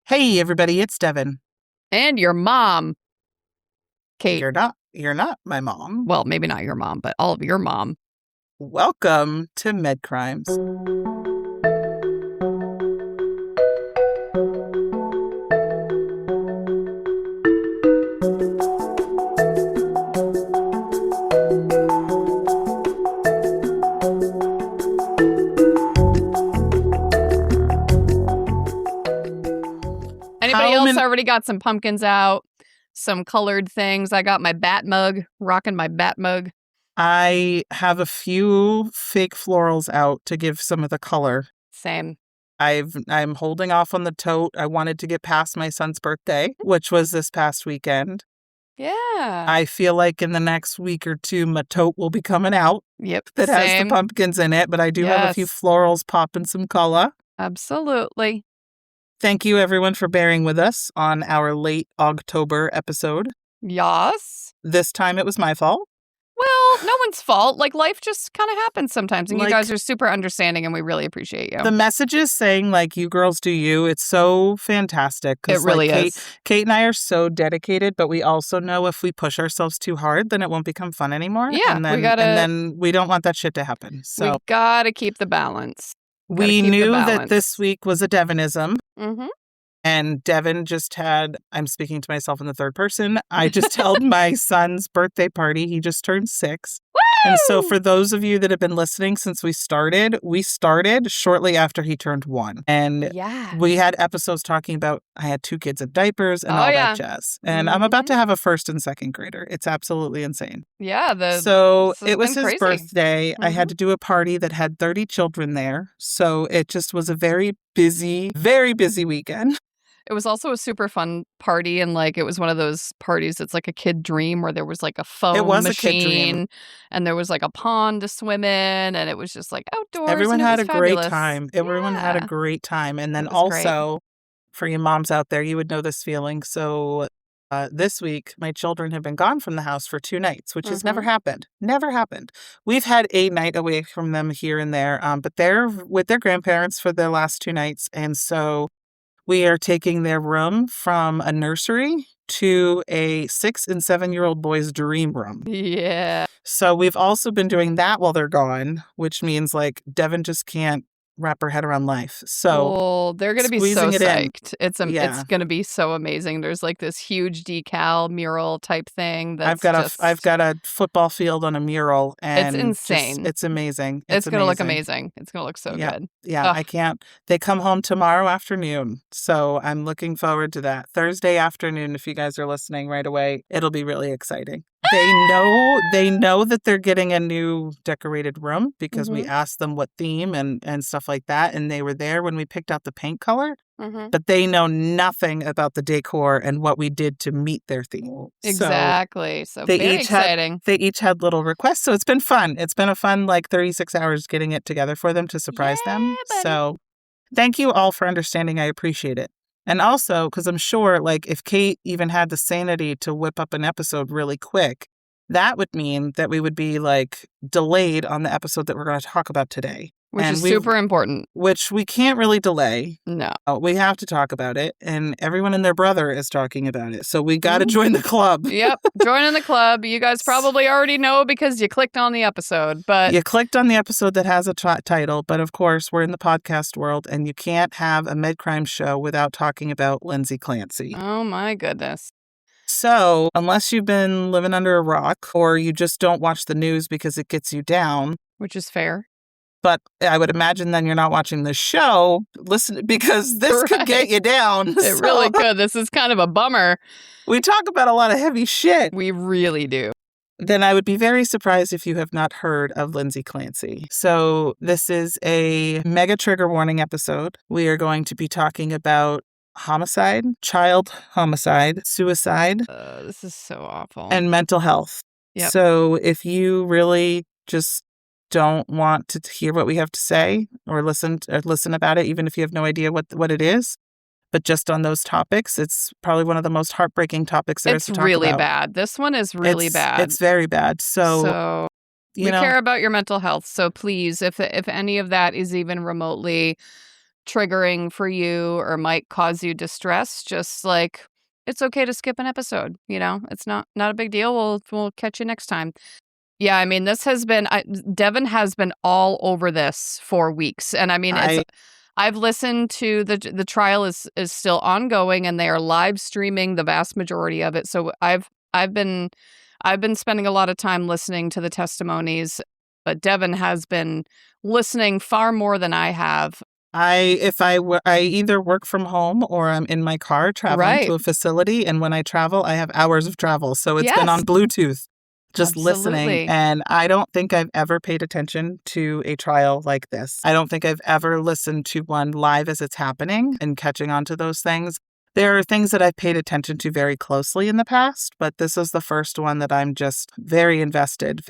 Hey, everybody, it's Devon. And your mom, Kate. You're not my mom. Well, maybe not your mom, but all of your mom. Welcome to Medcrimes. Anybody else already got some pumpkins out? Some colored things. I got my bat mug, rocking my bat mug. I have a few fake florals out to give some of the color. Same. I'm holding off on the tote. I wanted to get past my son's birthday, which was this past weekend. Yeah. I feel like in the next week or two, my tote will be coming out. Yep. That has the pumpkins in it, but I do have a few florals popping some color. Absolutely. Thank you, everyone, for bearing with us on our late October episode. Yes. This time it was my fault. Well, no one's fault. Like, life just kind of happens sometimes, and you guys are super understanding, and we really appreciate you. The messages saying, like, you girls do you, it's so fantastic. It really is. Kate and I are so dedicated, but we also know if we push ourselves too hard, then it won't become fun anymore. Yeah, and then we don't want that shit to happen. So we gotta keep the balance. We knew that this week was a Devonism. Mm-hmm. And Devon just had, I'm speaking to myself in the third person, I just held my son's birthday party. He just turned 6. Woo! And so for those of you that have been listening since we started shortly after he turned 1. And we had episodes talking about, I had 2 kids in diapers and all that jazz. And I'm about to have a 1st and 2nd grader. It's absolutely insane. Yeah. So it was his birthday. I had to do a party that had 30 children there. So it just was a very busy weekend. It was also a super fun party, and like it was one of those parties that's like a kid dream where there was like a foam machine and there was like a pond to swim in, and it was just like outdoors. Everyone had a fabulous. Great time. Everyone had a great time. And then also, for you moms out there, you would know this feeling. So this week, my children have been gone from the house for 2 nights, which has never happened. Never happened. We've had a night away from them here and there, but they're with their grandparents for the last 2 nights. And so we are taking their room from a nursery to a 6 and 7-year-old boy's dream room. Yeah. So we've also been doing that while they're gone, which means like Devon just can't wrap her head around life. So they're going to be so psyched. It's going to be so amazing. There's like this huge decal mural type thing. I've got a football field on a mural, and it's insane. It's amazing. It's going to look amazing. It's going to look so good. Yeah, I can't. They come home tomorrow afternoon, so I'm looking forward to that. Thursday afternoon, if you guys are listening right away, it'll be really exciting. They know that they're getting a new decorated room because we asked them what theme and stuff like that. And they were there when we picked out the paint color, but they know nothing about the decor and what we did to meet their theme. Exactly. So very exciting. They each had little requests. So it's been fun. It's been a fun 36 hours getting it together for them to surprise them. Buddy. So thank you all for understanding. I appreciate it. And also, because I'm sure, if Kate even had the sanity to whip up an episode really quick, that would mean that we would be, delayed on the episode that we're going to talk about today. Which is super important. Which we can't really delay. No. We have to talk about it, and everyone and their brother is talking about it. So we got to join the club. Yep, joining the club. You guys probably already know because you clicked on the episode. But you clicked on the episode that has a title, but of course, we're in the podcast world, and you can't have a Medcrimes show without talking about Lindsey Clancy. Oh, my goodness. So unless you've been living under a rock or you just don't watch the news because it gets you down. Which is fair. But I would imagine then you're not watching the show, because this could get you down. It really could. This is kind of a bummer. We talk about a lot of heavy shit. We really do. Then I would be very surprised if you have not heard of Lindsey Clancy. So this is a mega trigger warning episode. We are going to be talking about homicide, child homicide, suicide. This is so awful. And mental health. Yep. So if you really just don't want to hear what we have to say or listen about it, even if you have no idea what it is, but just on those topics, it's probably one of the most heartbreaking topics there is to talk about. It's really bad. This one is really bad. It's very bad. So we care about your mental health. So please, if any of that is even remotely triggering for you or might cause you distress, just like it's okay to skip an episode. It's not a big deal. We'll catch you next time. Yeah, I mean, this has been Devon has been all over this for weeks, and I mean, I've listened to the trial is still ongoing, and they are live streaming the vast majority of it. So I've been spending a lot of time listening to the testimonies, but Devon has been listening far more than I have. I either work from home or I'm in my car traveling to a facility, and when I travel, I have hours of travel, so it's been on Bluetooth. Just listening. And I don't think I've ever paid attention to a trial like this. I don't think I've ever listened to one live as it's happening and catching on to those things. There are things that I've paid attention to very closely in the past, but this is the first one that I'm just very invested.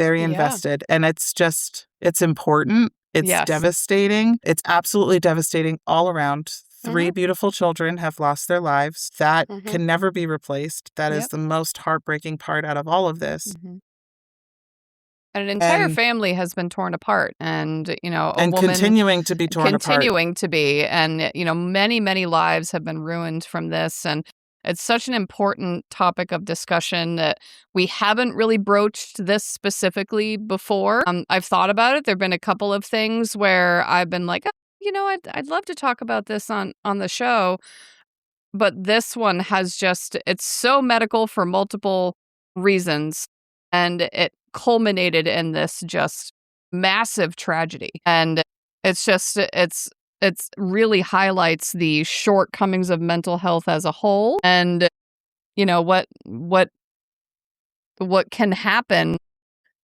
And it's important. It's devastating. It's absolutely devastating all around. 3 beautiful children have lost their lives. That can never be replaced. That is the most heartbreaking part out of all of this. And an entire family has been torn apart, and a woman continuing to be torn apart. And many, many lives have been ruined from this, and it's such an important topic of discussion that we haven't really broached this specifically before. I've thought about it. There've been a couple of things where I've been like, I'd love to talk about this on the show, but this one it's so medical for multiple reasons, and it culminated in this just massive tragedy. And it's really highlights the shortcomings of mental health as a whole, and what can happen,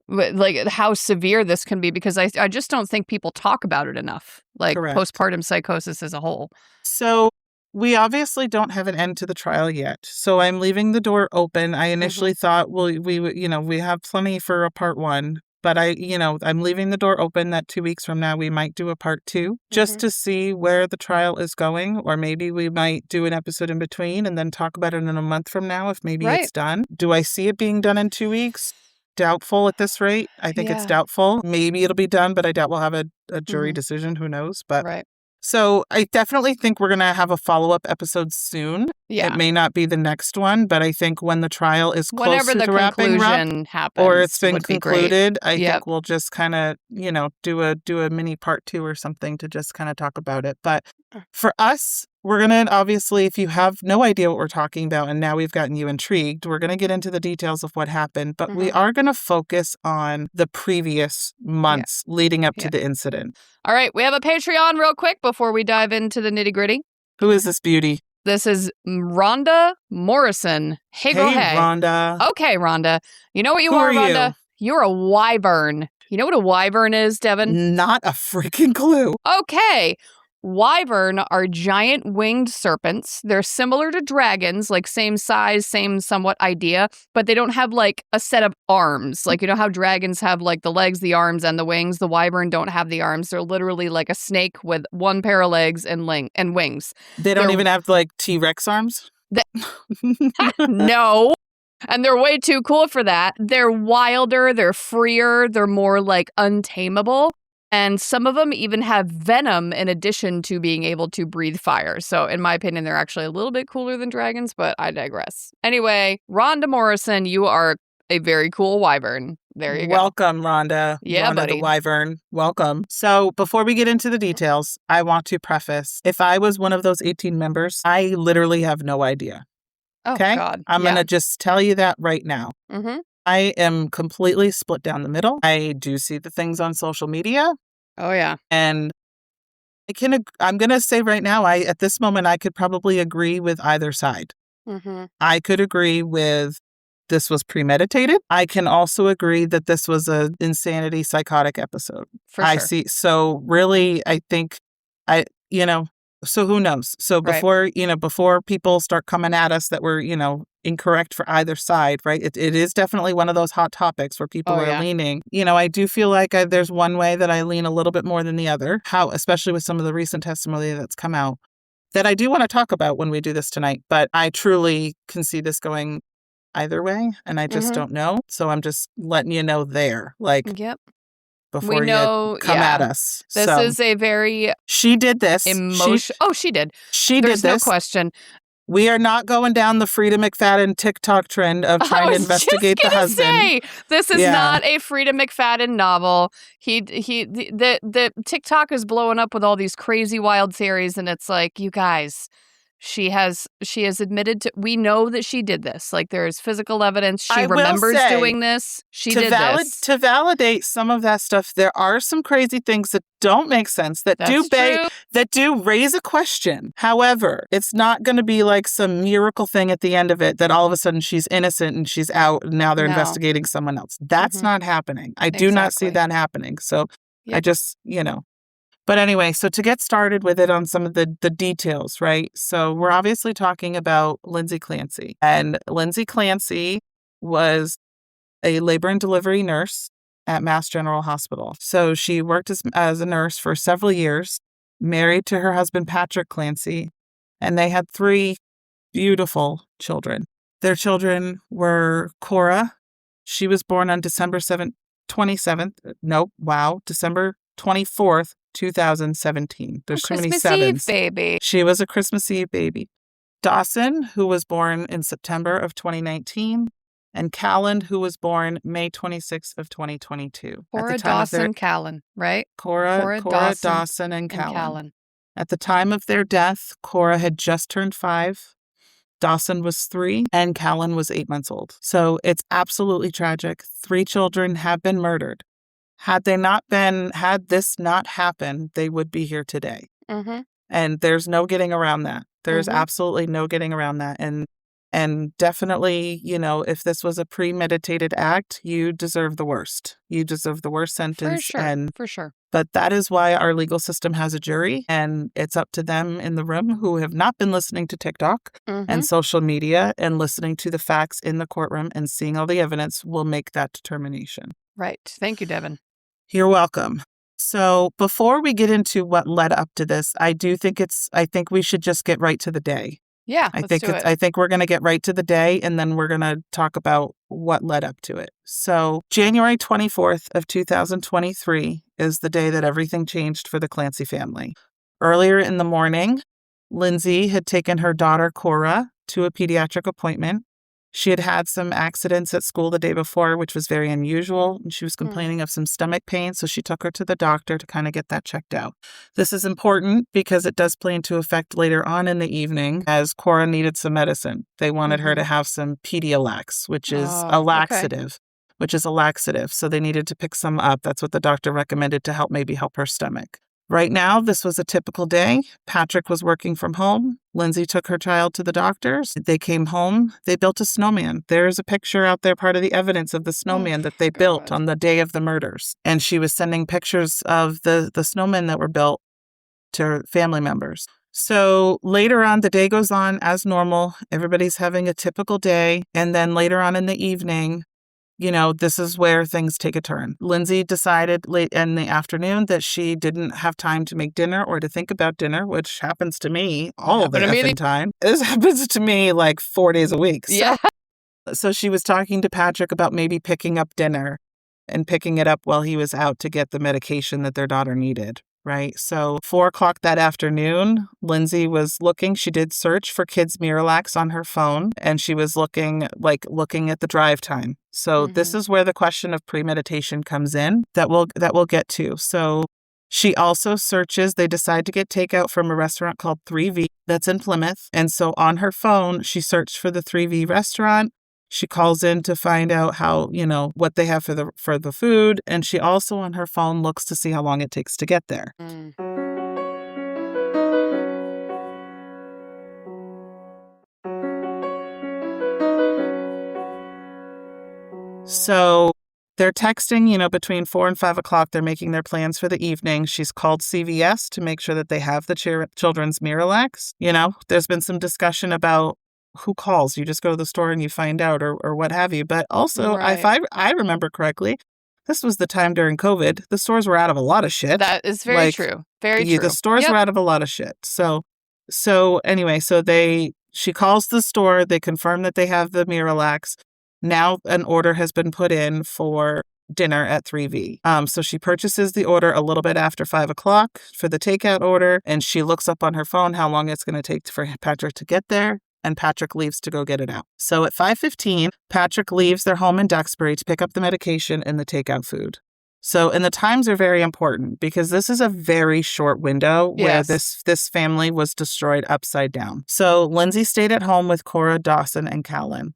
like how severe this can be, because I just don't think people talk about it enough, like postpartum psychosis as a whole. So we obviously don't have an end to the trial yet. So I'm leaving the door open. I initially thought, well, we have plenty for a part 1, but I'm leaving the door open that 2 weeks from now we might do a part 2 just to see where the trial is going, or maybe we might do an episode in between and then talk about it in a month from now if maybe it's done. Do I see it being done in 2 weeks? Doubtful at this rate. I think it's doubtful. Maybe it'll be done, but I doubt we'll have a jury decision. Who knows? But so I definitely think we're going to have a follow-up episode soon. Yeah. It may not be the next one, but I think when the trial is close to the wrapping up, happens, or it's been concluded, I think we'll just kind of, do a mini part 2 or something to just kind of talk about it. But for us, we're going to, obviously, if you have no idea what we're talking about and now we've gotten you intrigued, we're going to get into the details of what happened, but we are going to focus on the previous months leading up to the incident. All right, we have a Patreon real quick before we dive into the nitty-gritty. Who is this beauty? This is Rhonda Morrison. Hey, Rhonda. Okay, Rhonda. You know what you are, Rhonda? You're a wyvern. You know what a wyvern is, Devon? Not a freaking clue. Okay. Wyvern are giant winged serpents. They're similar to dragons, like same size, same somewhat idea, but they don't have like a set of arms. Like, how dragons have like the legs, the arms, and the wings. The wyvern don't have the arms. They're literally like a snake with one pair of legs and wings. They're even have like T-Rex arms? No. And they're way too cool for that. They're wilder, they're freer, they're more like untamable. And some of them even have venom in addition to being able to breathe fire. So in my opinion, they're actually a little bit cooler than dragons, but I digress. Anyway, Rhonda Morrison, you are a very cool wyvern. There you go. Welcome, Rhonda. Yeah, Rhonda buddy. the wyvern. Welcome. So before we get into the details, I want to preface, if I was one of those 18 members, I literally have no idea. Okay? God. I'm going to just tell you that right now. I am completely split down the middle. I do see the things on social media. Oh, yeah. And I'm going to say right now, at this moment, I could probably agree with either side. I could agree with this was premeditated. I can also agree that this was an insanity psychotic episode. For sure. I see. So really, I think so who knows? So before people start coming at us that we're, incorrect for either side, right? It is definitely one of those hot topics where people are leaning. I do feel like there's one way that I lean a little bit more than the other, especially with some of the recent testimony that's come out that I do want to talk about when we do this tonight. But I truly can see this going either way, and I just don't know. So I'm just letting you know there. Like, before we know, you come at us. This So is a very she did this. emotional. She did. She There's did no this. question. We are not going down the Frida McFadden TikTok trend of trying to investigate the husband. Say, this is not a Frida McFadden novel. The TikTok is blowing up with all these crazy wild theories, and it's like, you guys, she has admitted to. We know that she did this. Like, there's physical evidence. She remembers doing this. She did this. To validate some of that stuff, there are some crazy things that don't make sense that do raise a question. However, it's not going to be like some miracle thing at the end of it that all of a sudden she's innocent and she's out and now they're investigating someone else. That's not happening. I do not see that happening. So I just, But anyway, so to get started with it on some of the details, right? So we're obviously talking about Lindsey Clancy. And Lindsey Clancy was a labor and delivery nurse at Mass General Hospital. So she worked as a nurse for several years, married to her husband, Patrick Clancy, and they had 3 beautiful children. Their children were Cora. She was born on December 24th, 2017. There's too many sevens. Eve baby. She was a Christmas Eve baby. Dawson, who was born in September of 2019, and Callan, who was born May 26th of 2022. Cora, Dawson, Callan, right? Cora, Dawson, and Callan. At the time of their death, Cora had just turned 5. Dawson was 3 and Callan was 8 months old. So it's absolutely tragic. 3 children have been murdered. Had this not happened, they would be here today. Mm-hmm. And there's no getting around that. There's absolutely no getting around that. And definitely, if this was a premeditated act, you deserve the worst. You deserve the worst sentence. For sure. But that is why our legal system has a jury, and it's up to them in the room who have not been listening to TikTok and social media and listening to the facts in the courtroom and seeing all the evidence will make that determination. Right. Thank you, Devon. You're welcome. So before we get into what led up to this, I think we should just get right to the day. Yeah, I think we're going to get right to the day, and then we're going to talk about what led up to it. So January 24th of 2023 is the day that everything changed for the Clancy family. Earlier in the morning, Lindsey had taken her daughter Cora to a pediatric appointment. She had had some accidents at school the day before, which was very unusual. And she was complaining of some stomach pain, so she took her to the doctor to kind of get that checked out. This is important because it does play into effect later on in the evening as Cora needed some medicine. They wanted her to have some Pedialax, which is a laxative. So they needed to pick some up. That's what the doctor recommended to help her stomach. Right now, this was a typical day. Patrick was working from home. Lindsey took her child to the doctors. They came home. They built a snowman. There's a picture out there, part of the evidence of the snowman that they built on the day of the murders. And she was sending pictures of the snowmen that were built to family members. So later on, the day goes on as normal. Everybody's having a typical day. And then later on in the evening, this is where things take a turn. Lindsey decided late in the afternoon that she didn't have time to make dinner or to think about dinner, which happens to me all the effing time. This happens to me like 4 days a week. So she was talking to Patrick about maybe picking up dinner and picking it up while he was out to get the medication that their daughter needed. Right. So 4:00 that afternoon, Lindsey was looking. She did search for kids' Miralax on her phone, and she was looking at the drive time. So this is where the question of premeditation comes in that we'll get to. So she also searches. They decide to get takeout from a restaurant called 3V that's in Plymouth. And so on her phone, she searched for the 3V restaurant. She calls in to find out how, what they have for the food. And she also on her phone looks to see how long it takes to get there. So they're texting, between 4 and 5 o'clock. They're making their plans for the evening. She's called CVS to make sure that they have the children's Miralax. There's been some discussion about who calls. You just go to the store and you find out or what have you. But also, if I remember correctly, this was the time during COVID. The stores were out of a lot of shit. That is very true. Very true. The stores were out of a lot of shit. So anyway, she calls the store. They confirm that they have the Miralax. Now an order has been put in for dinner at 3V. So she purchases the order a little bit after 5 o'clock for the takeout order, and she looks up on her phone how long it's going to take for Patrick to get there, and Patrick leaves to go get it out. So at 5:15, Patrick leaves their home in Duxbury to pick up the medication and the takeout food. So, and the times are very important because this is a very short window where this family was destroyed upside down. So Lindsey stayed at home with Cora, Dawson, and Callan.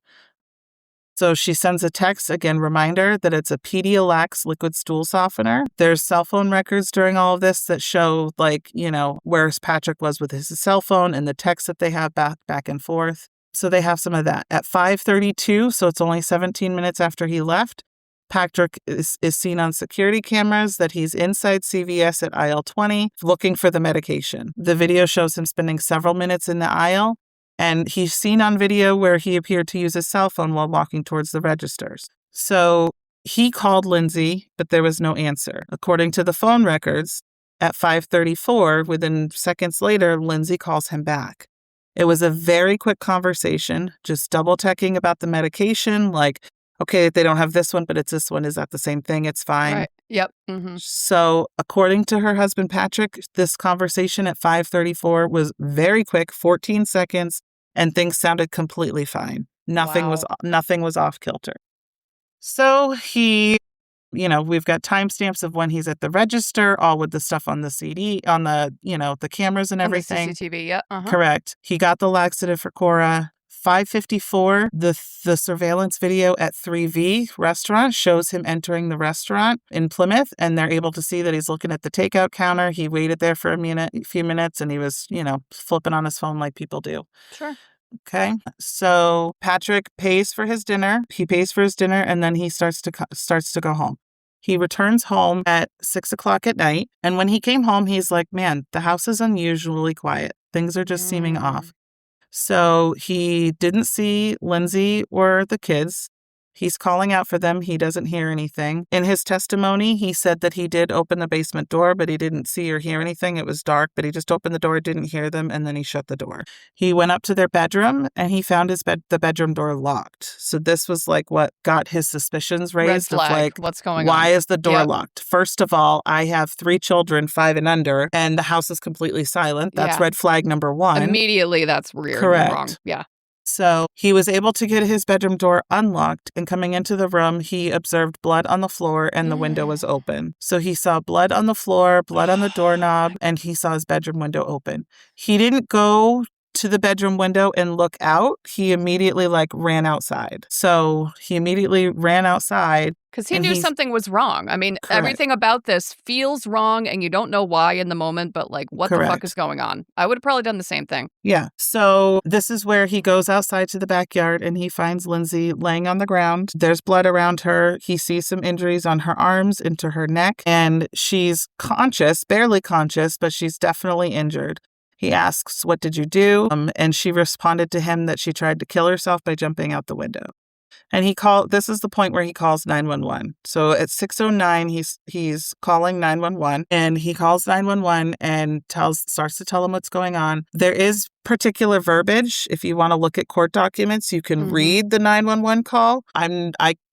So she sends a text, again, reminder that it's a Pediallax liquid stool softener. There's cell phone records during all of this that show, like, you know, where Patrick was with his cell phone and the texts that they have back and forth. So they have some of that. At 5:32, so it's only 17 minutes after he left, Patrick is seen on security cameras that he's inside CVS at aisle 20 looking for the medication. The video shows him spending several minutes in the aisle. And he's seen on video where he appeared to use his cell phone while walking towards the registers. So he called Lindsey, but there was no answer. According to the phone records, at 5:34, within seconds later, Lindsey calls him back. It was a very quick conversation, just double-checking about the medication, like, okay, they don't have this one, but it's this one. Is that the same thing? It's fine. Right. Yep. Mm-hmm. So according to her husband, Patrick, this conversation at 5:34 was very quick, 14 seconds, and things sounded completely fine. Nothing was off kilter. So he, you know, we've got timestamps of when he's at the register, all with the stuff on the CD, on the, you know, the cameras and everything. On the CCTV, yeah. Uh-huh. Correct. He got the laxative for Cora. 5:54, the surveillance video at 3V restaurant shows him entering the restaurant in Plymouth, and they're able to see that he's looking at the takeout counter. He waited there for a few minutes, and he was, you know, flipping on his phone like people do. Sure. Okay. So Patrick pays for his dinner. He pays for his dinner, and then he starts to go home. He returns home at 6 o'clock at night, and when he came home, he's like, man, the house is unusually quiet. Things are just seeming off. So he didn't see Lindsey or the kids. He's calling out for them. He doesn't hear anything. In his testimony, he said that he did open the basement door, but he didn't see or hear anything. It was dark, but he just opened the door, didn't hear them, and then he shut the door. He went up to their bedroom, and he found the bedroom door locked. So this was like what got his suspicions raised. Red flag. Of like, what's going on? Why is the door locked? First of all, I have 3 children, 5 and under, and the house is completely silent. That's red flag number 1. Immediately, that's weird. Correct. And wrong. Yeah. So he was able to get his bedroom door unlocked, and coming into the room, he observed blood on the floor and the window was open. So he saw blood on the floor, blood on the doorknob, and he saw his bedroom window open. He didn't go to the bedroom window and look out. He immediately ran outside. So he immediately ran outside. Because he knew something was wrong. I mean, everything about this feels wrong and you don't know why in the moment, but what the fuck is going on? I would have probably done the same thing. Yeah. So this is where he goes outside to the backyard and he finds Lindsey laying on the ground. There's blood around her. He sees some injuries on her arms, into her neck, and she's conscious, barely conscious, but she's definitely injured. He asks, "What did you do?" And she responded to him that she tried to kill herself by jumping out the window. And this is the point where he calls 911. So at 6:09, he's calling 911, and he calls 911 and starts to tell him what's going on. There is particular verbiage. If you want to look at court documents, you can read the 911 call.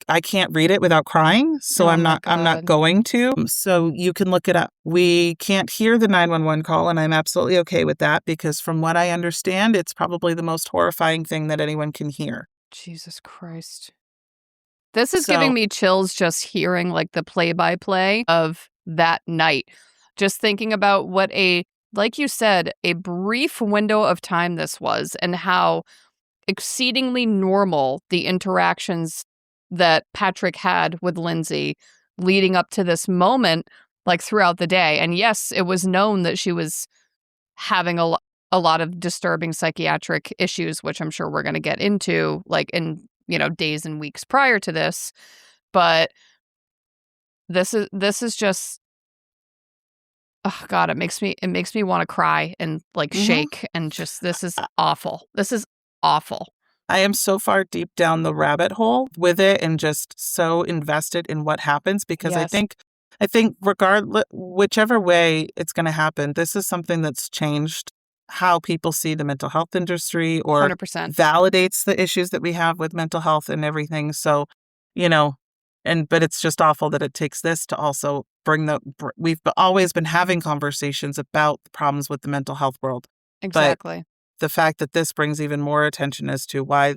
I can't read it without crying, so I'm not going to. So you can look it up. We can't hear the 911 call, and I'm absolutely okay with that because from what I understand, it's probably the most horrifying thing that anyone can hear. Jesus Christ. This is giving me chills just hearing the play-by-play of that night. Just thinking about what like you said, a brief window of time this was and how exceedingly normal the interactions that Patrick had with Lindsey leading up to this moment, throughout the day. And yes, it was known that she was having a lot of disturbing psychiatric issues, which I'm sure we're going to get into in days and weeks prior to this. But this is just, oh God, it makes me want to cry and shake and just, this is awful. This is awful. I am so far deep down the rabbit hole with it and just so invested in what happens because I think regardless, whichever way it's going to happen, this is something that's changed how people see the mental health industry or 100%. validates the issues that we have with mental health and everything. So, but it's just awful that it takes this to also we've always been having conversations about the problems with the mental health world. Exactly. But the fact that this brings even more attention as to why,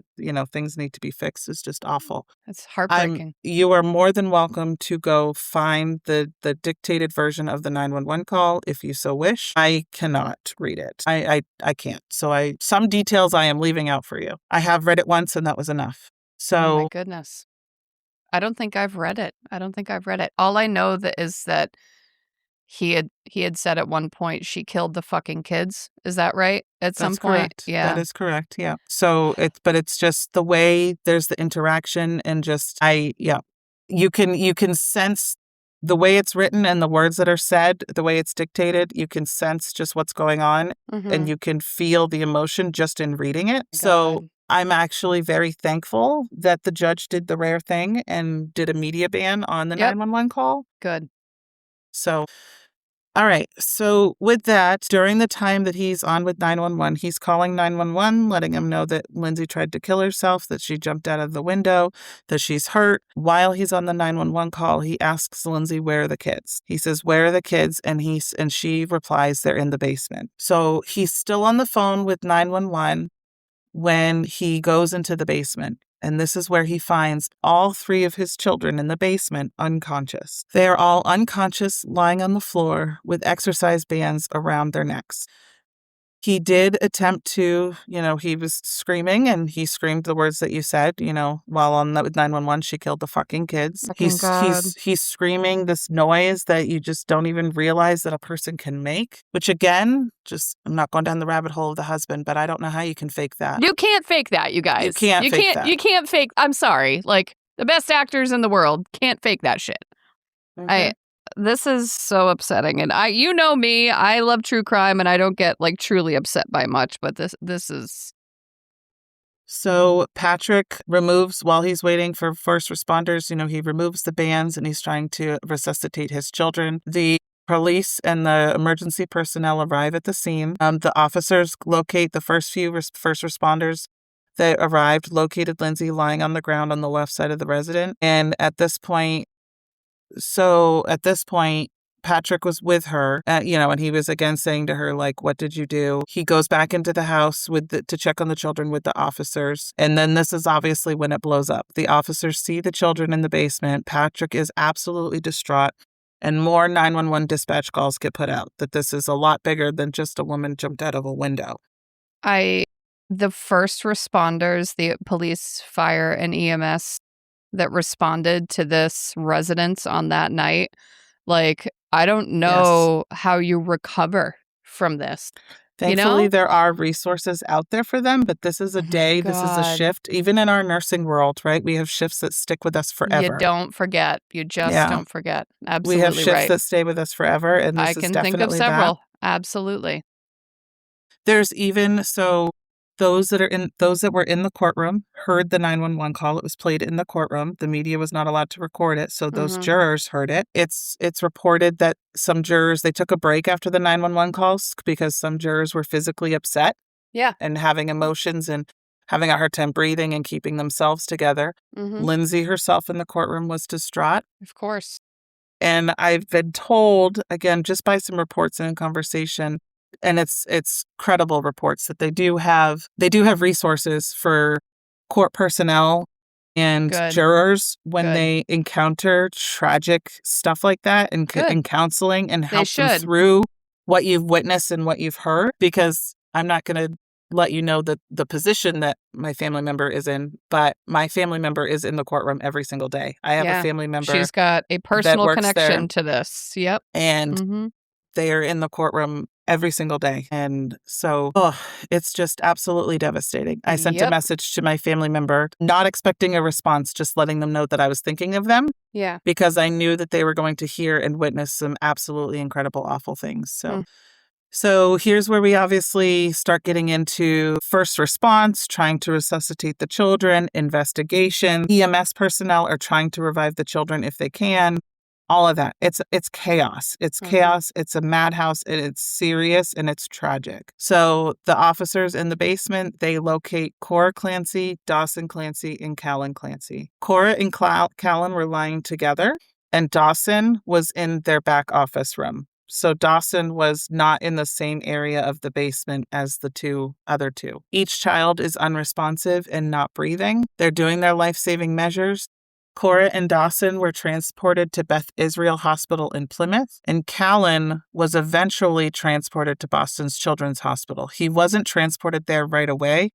things need to be fixed is just awful. It's heartbreaking. You are more than welcome to go find the dictated version of the 911 call if you so wish. I cannot read it. I can't. So some details I am leaving out for you. I have read it once and that was enough. Oh my So goodness. I don't think I've read it. All I know is that he had said at one point she killed the fucking kids. Is that right? At some that's point? correct. Yeah. That is correct. Yeah. So it's just the way there's the interaction and you can sense the way it's written and the words that are said, the way it's dictated, you can sense just what's going on and you can feel the emotion just in reading it. So I'm actually very thankful that the judge did the rare thing and did a media ban on the 911 call. Good. So, all right. So with that, during the time that he's on with 911, he's calling 911, letting him know that Lindsey tried to kill herself, that she jumped out of the window, that she's hurt. While he's on the 911 call, he asks Lindsey, "Where are the kids?" He says, "Where are the kids?" And she replies, "They're in the basement." So he's still on the phone with 911 when he goes into the basement. And this is where he finds all 3 of his children in the basement unconscious. They are all unconscious, lying on the floor with exercise bands around their necks. He did attempt to, he was screaming and he screamed the words that you said, while on with 911, she killed the fucking kids. He's screaming this noise that you just don't even realize that a person can make, which again, I'm not going down the rabbit hole of the husband, but I don't know how you can fake that. You can't fake that, you guys. You can't fake that. You can't fake. I'm sorry. Like, the best actors in the world can't fake that shit. Mm-hmm. This is so upsetting. And you know me, I love true crime and I don't get like truly upset by much, but this is. So Patrick removes, while he's waiting for first responders, he removes the bands and he's trying to resuscitate his children. The police and the emergency personnel arrive at the scene. The officers locate the first responders that arrived, located Lindsey lying on the ground on the left side of the resident. And at this point, Patrick was with her, and he was again saying to her, like, "What did you do?" He goes back into the house to check on the children with the officers. And then this is obviously when it blows up. The officers see the children in the basement. Patrick is absolutely distraught. And more 911 dispatch calls get put out that this is a lot bigger than just a woman jumped out of a window. The first responders, the police, fire, and EMS that responded to this residence on that night, like, I don't know how you recover from this. Thankfully, there are resources out there for them, but this is a day, this is a shift. Even in our nursing world, right? We have shifts that stick with us forever. You don't forget. You just don't forget. Absolutely we have shifts that stay with us forever, and this is definitely that. I can think of several. Absolutely. There's even, those that were in the courtroom heard the 911 call. It was played in the courtroom. The media was not allowed to record it, so those jurors heard it. It's reported that some jurors, they took a break after the 911 calls because some jurors were physically upset. Yeah. And having emotions and having a hard time breathing and keeping themselves together. Lindsey herself in the courtroom was distraught. Of course. And I've been told, again, just by some reports and conversation, and it's credible reports, that they do have resources for court personnel and jurors when they encounter tragic stuff like that, and counseling and help them through what you've witnessed and what you've heard. Because I'm not going to let you know the position that my family member is in, but my family member is in the courtroom every single day. I have a family member. She's got a personal connection to this. Yep. And they are in the courtroom every single day. And so, it's just absolutely devastating. I sent a message to my family member, not expecting a response, just letting them know that I was thinking of them. Yeah. Because I knew that they were going to hear and witness some absolutely incredible, awful things. So here's where we obviously start getting into first response, trying to resuscitate the children, investigation. EMS personnel are trying to revive the children if they can. all of that. It's chaos. It's chaos. It's a madhouse, and it's serious, and it's tragic. So the officers in the basement, they locate Cora Clancy, Dawson Clancy, and Callan Clancy. Cora and Callan were lying together, and Dawson was in their back office room. So Dawson was not in the same area of the basement as the other two. Each child is unresponsive and not breathing. They're doing their life-saving measures. Cora and Dawson were transported to Beth Israel Hospital in Plymouth, and Callan was eventually transported to Boston's Children's Hospital. He wasn't transported there right away.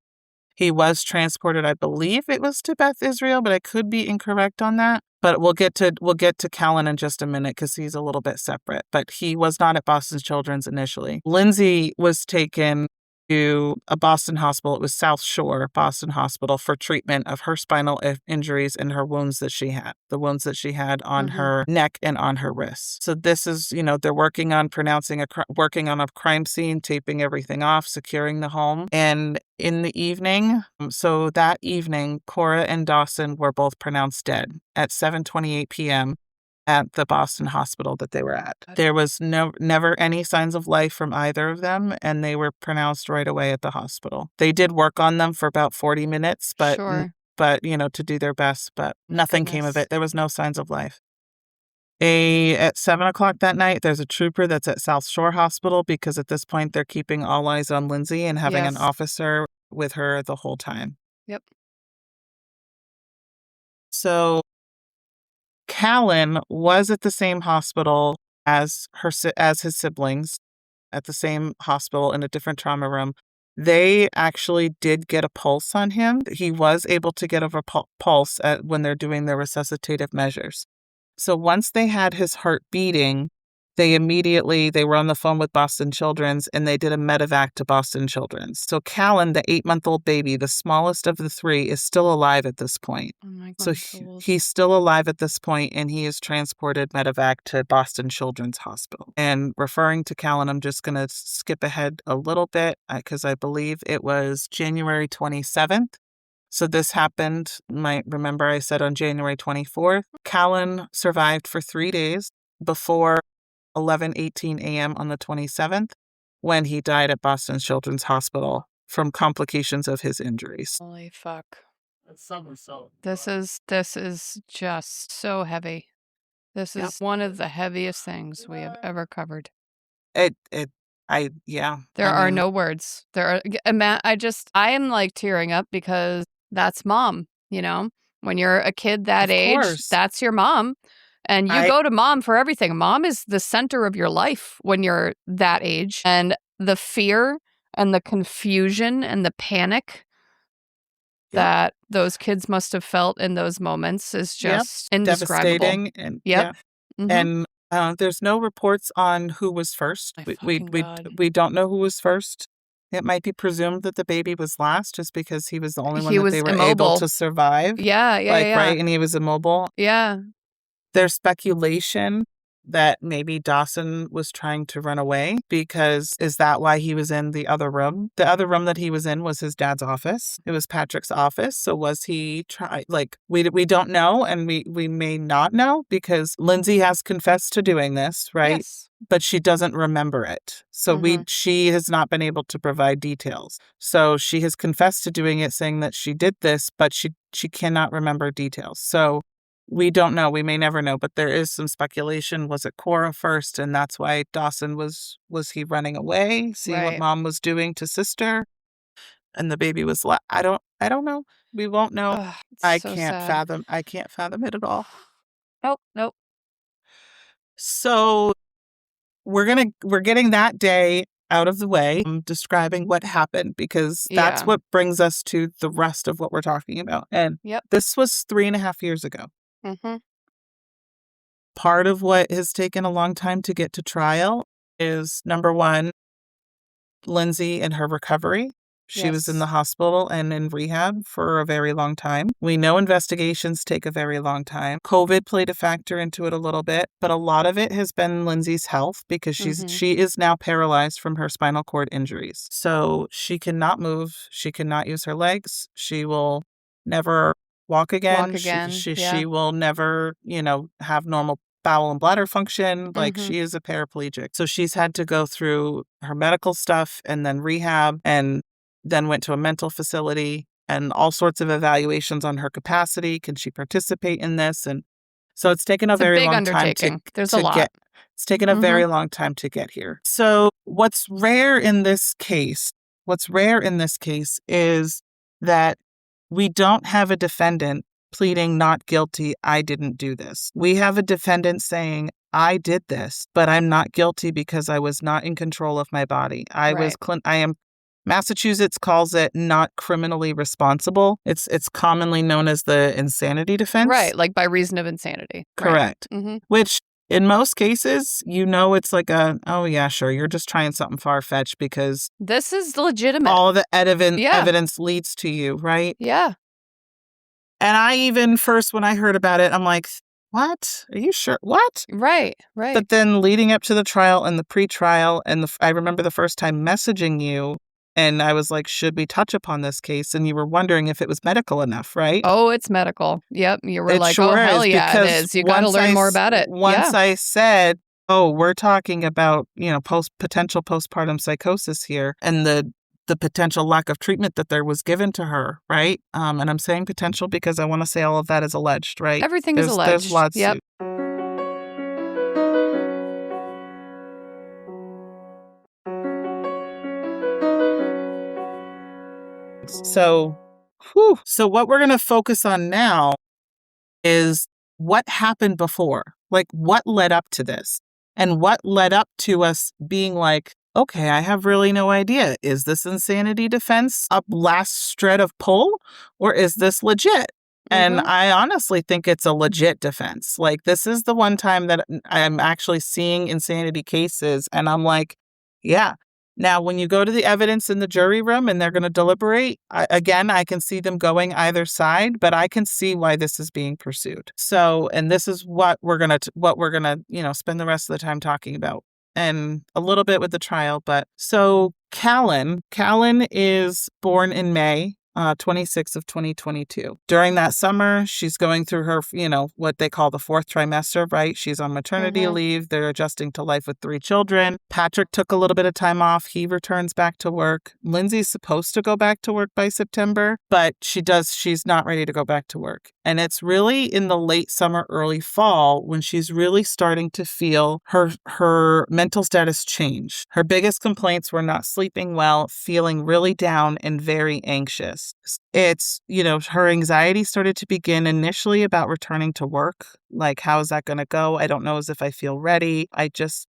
He was transported, I believe it was to Beth Israel, but I could be incorrect on that. But we'll get to Callan in just a minute because he's a little bit separate. But he was not at Boston's Children's initially. Lindsey was taken to a Boston hospital. It was South Shore Boston Hospital for treatment of her spinal injuries and her wounds that she had, the wounds that she had on her neck and on her wrists. So this is, they're working on working on a crime scene, taping everything off, securing the home. And in the evening, so that evening, Cora and Dawson were both pronounced dead at 7:28 p.m. at the Boston hospital that they were at. There was never any signs of life from either of them, and they were pronounced right away at the hospital. They did work on them for about 40 minutes, but to do their best, but nothing came of it. There was no signs of life. At 7:00 that night, there's a trooper that's at South Shore Hospital because at this point they're keeping all eyes on Lindsey and having an officer with her the whole time. Yep. So Callan was at the same hospital as his siblings, at the same hospital in a different trauma room. They actually did get a pulse on him. He was able to get a pulse when they're doing their resuscitative measures. So once they had his heart beating, they were on the phone with Boston Children's, and they did a medevac to Boston Children's. So Callan, the 8-month-old baby, the smallest of the three, is still alive at this point. Oh my God. So he's still alive at this point, and he is transported medevac to Boston Children's Hospital. And referring to Callan, I'm just going to skip ahead a little bit because I believe it was January 27th. So this happened, remember I said on January 24th. Callan survived for 3 days before 11:18 a.m. on the 27th, when he died at Boston Children's Hospital from complications of his injuries. Holy fuck. This is just so heavy. This is one of the heaviest things we have ever covered. There are no words. I am like tearing up because that's mom, when you're a kid that age, that's your mom. And you go to mom for everything. Mom is the center of your life when you're that age. And the fear and the confusion and the panic that those kids must have felt in those moments is just indescribable. Devastating. And, and there's no reports on who was first. We don't know who was first. It might be presumed that the baby was last just because he was the only one that they were able to survive. Right? And he was immobile. Yeah. There's speculation that maybe Dawson was trying to run away because is that why he was in the other room? The other room that he was in was his dad's office. It was Patrick's office. So was he we don't know, and we may not know because Lindsey has confessed to doing this, right? Yes. But she doesn't remember it. So she has not been able to provide details. So she has confessed to doing it, saying that she did this, but she cannot remember details. So we don't know. We may never know, but there is some speculation. Was it Cora first? And that's why Dawson was he running away, seeing what mom was doing to sister? And the baby was I don't know. We won't know. Ugh, I so can't sad. fathom it at all. Nope. So we're getting that day out of the way. I'm describing what happened because that's what brings us to the rest of what we're talking about. And this was 3.5 years ago. Part of what has taken a long time to get to trial is, number one, Lindsey and her recovery. She was in the hospital and in rehab for a very long time. We know investigations take a very long time. COVID played a factor into it a little bit, but a lot of it has been Lindsey's health because she is now paralyzed from her spinal cord injuries. So she cannot move. She cannot use her legs. She will never walk again. She will never, have normal bowel and bladder function. Like, Mhm. she is a paraplegic. So she's had to go through her medical stuff and then rehab, and then went to a mental facility and all sorts of evaluations on her capacity. Can she participate in this? And so it's taken a It's a very big long time undertaking. There's a to lot. get. It's taken a very long time to get here. So what's rare in this case is that we don't have a defendant pleading not guilty, I didn't do this. We have a defendant saying, I did this, but I'm not guilty because I was not in control of my body. Massachusetts calls it not criminally responsible. It's commonly known as the insanity defense. Right, like by reason of insanity. Correct. Right. Mm-hmm. Which in most cases, it's like oh yeah, sure, you're just trying something far-fetched because this is legitimate. all the evidence leads to you, right? Yeah. And I even first, when I heard about it, I'm like, what? Are you sure? What? Right. But then leading up to the trial and the pre-trial, and I remember the first time messaging you, and I was like, should we touch upon this case? And you were wondering if it was medical enough, right? Oh, it's medical. Yep. You were It like, sure oh, hell is, yeah, it because is. You got to learn more about it. Once I said, oh, we're talking about, potential postpartum psychosis here, and the potential lack of treatment that there was given to her, right? And I'm saying potential because I want to say all of that is alleged, right? Everything is alleged. There's lots. Yep. So what we're going to focus on now is what happened before, like what led up to this, and what led up to us being like, okay, I have really no idea. Is this insanity defense a last shred of pull, or is this legit? And I honestly think it's a legit defense. Like, this is the one time that I'm actually seeing insanity cases, and I'm like, yeah. Now, when you go to the evidence in the jury room and they're going to deliberate, I can see them going either side, but I can see why this is being pursued. So, and this is what we're gonna spend the rest of the time talking about, and a little bit with the trial. But so Callan is born in May 26th of 2022. During that summer, she's going through her, what they call the fourth trimester, right? She's on maternity leave. They're adjusting to life with 3 children. Patrick took a little bit of time off. He returns back to work. Lindsay's supposed to go back to work by September, but she's not ready to go back to work. And it's really in the late summer, early fall when she's really starting to feel her mental status change. Her biggest complaints were not sleeping well, feeling really down, and very anxious. It's, her anxiety started to begin initially about returning to work. Like, how is that going to go? I don't know as if I feel ready. I just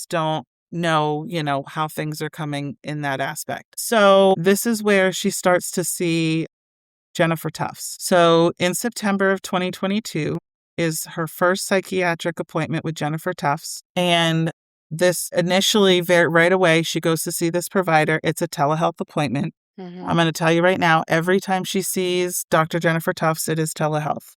don't know, how things are coming in that aspect. So this is where she starts to see Jennifer Tufts. So in September of 2022 is her first psychiatric appointment with Jennifer Tufts. And this initially, right away, she goes to see this provider. It's a telehealth appointment. I'm going to tell you right now, every time she sees Dr. Jennifer Tufts, it is telehealth.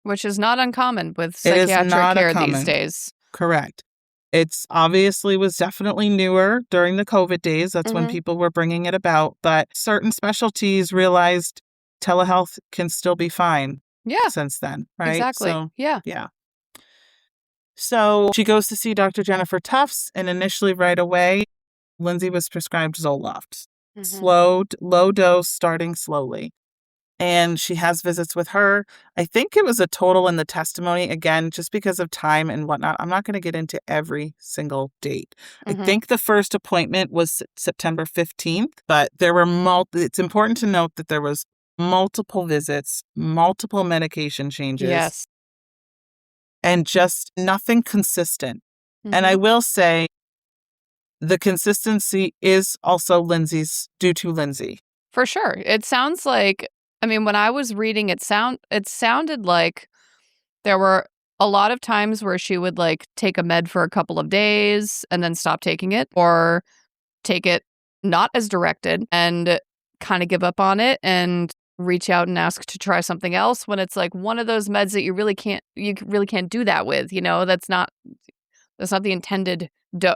Which is not uncommon with psychiatric care these days. Correct. It's obviously was definitely newer during the COVID days. That's when people were bringing it about. But certain specialties realized telehealth can still be fine. Yeah. Since then, right? Exactly. So, yeah. So she goes to see Dr. Jennifer Tufts, and initially right away, Lindsay was prescribed Zoloft. Low dose, starting slowly. And she has visits with her. I think it was a total in the testimony, again, just because of time and whatnot. I'm not going to get into every single date. I think the first appointment was September 15th, but there were it's important to note that there was multiple visits, multiple medication changes. Yes. And just nothing consistent. And I will say, the consistency is also due to Lindsay. For sure. It sounds like, when I was reading it sounded like there were a lot of times where she would like take a med for a couple of days and then stop taking it, or take it not as directed and kind of give up on it and reach out and ask to try something else, when it's like one of those meds that you really can't do that with, that's not the intended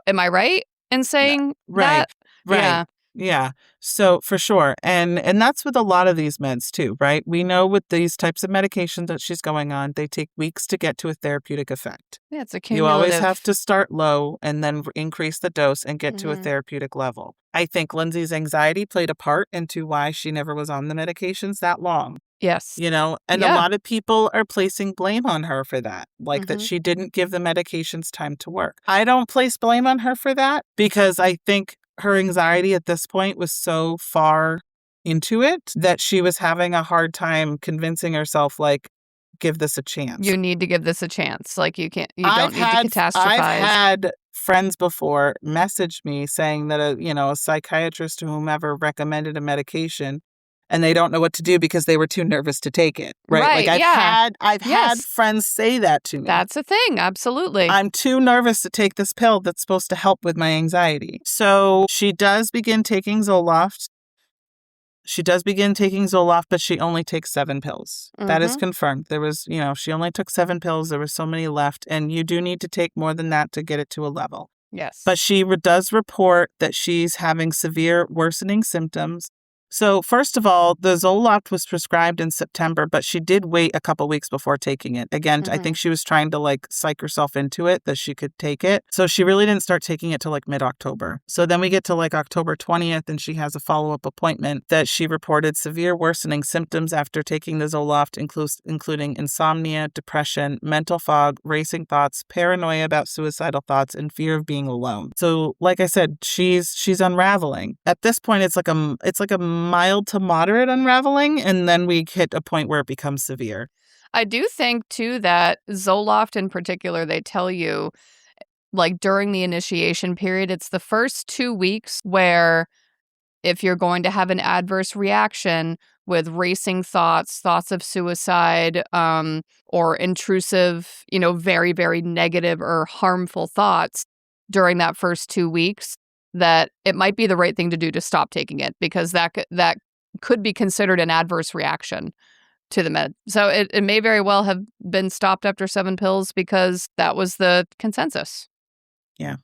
am I right in saying right that? Yeah. So for sure. And that's with a lot of these meds too, right? We know with these types of medications that she's going on, they take weeks to get to a therapeutic effect. Yeah, it's a You always cumulative. have to start low and then increase the dose and get to a Mhm. therapeutic level. I think Lindsay's anxiety played a part into why she never was on the medications that long. Yes. And a Yeah. lot of people are placing blame on her for that, like that Mhm. she didn't give the medications time to work. I don't place blame on her for that because I think her anxiety at this point was so far into it that she was having a hard time convincing herself, like, give this a chance. You need to give this a chance. Like, you I've don't need to I've catastrophize. had friends before message me saying that a psychiatrist or whomever recommended a medication and they don't know what to do because they were too nervous to take it, right? Like Right, yeah. I've had Yes. friends say that to me. That's a thing, absolutely. I'm too nervous to take this pill that's supposed to help with my anxiety. So she does begin taking Zoloft. But she only takes 7 pills. That is Mhm. confirmed. There was, she only took 7 pills. There were so many left, and you do need to take more than that to get it to a level. Yes. But she does report that she's having severe worsening symptoms. So first of all, the Zoloft was prescribed in September, but she did wait a couple weeks before taking it. Again, I think she was trying to psych herself into it that she could take it. So she really didn't start taking it till mid-October. So then we get to October 20th and she has a follow-up appointment that she reported severe worsening symptoms after taking the Zoloft, including insomnia, depression, mental fog, racing thoughts, paranoia about suicidal thoughts, and fear of being alone. So like I said, she's unraveling. At this point, it's like a mild to moderate unraveling, and then we hit a point where it becomes severe. I do think, too, that Zoloft in particular, they tell you, during the initiation period, it's the first 2 weeks where if you're going to have an adverse reaction with racing thoughts of suicide, or intrusive, very, very negative or harmful thoughts during that first 2 weeks, that it might be the right thing to do to stop taking it because that could be considered an adverse reaction to the med. So it may very well have been stopped after 7 pills because that was the consensus. Yeah.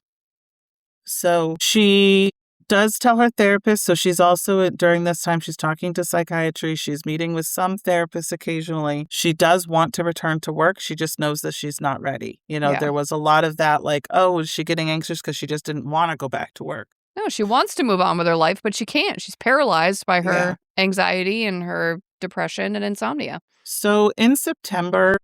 So she does tell her therapist. So she's also, during this time, she's talking to psychiatry. She's meeting with some therapists occasionally. She does want to return to work. She just knows that she's not ready. Yeah. There was a lot of that, is she getting anxious because she just didn't want to go back to work? No, she wants to move on with her life, but she can't. She's paralyzed by her anxiety and her depression and insomnia. So in September,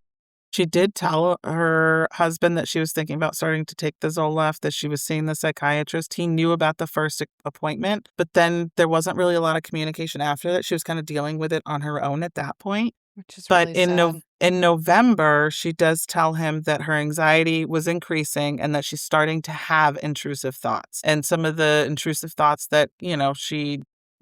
she did tell her husband that she was thinking about starting to take the Zoloft, that she was seeing the psychiatrist. He knew about the first appointment, but then there wasn't really a lot of communication after that. She was kind of dealing with it on her own at that point. Which is But really sad. in November, she does tell him that her anxiety was increasing and that she's starting to have intrusive thoughts. And some of the intrusive thoughts that,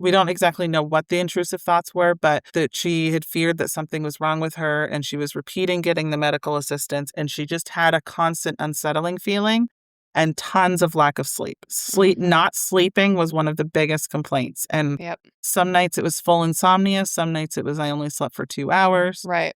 we don't exactly know what the intrusive thoughts were, but that she had feared that something was wrong with her and she was repeating getting the medical assistance and she just had a constant unsettling feeling and tons of lack of sleep. Not sleeping was one of the biggest complaints. And some nights it was full insomnia. Some nights it was I only slept for 2 hours. Right.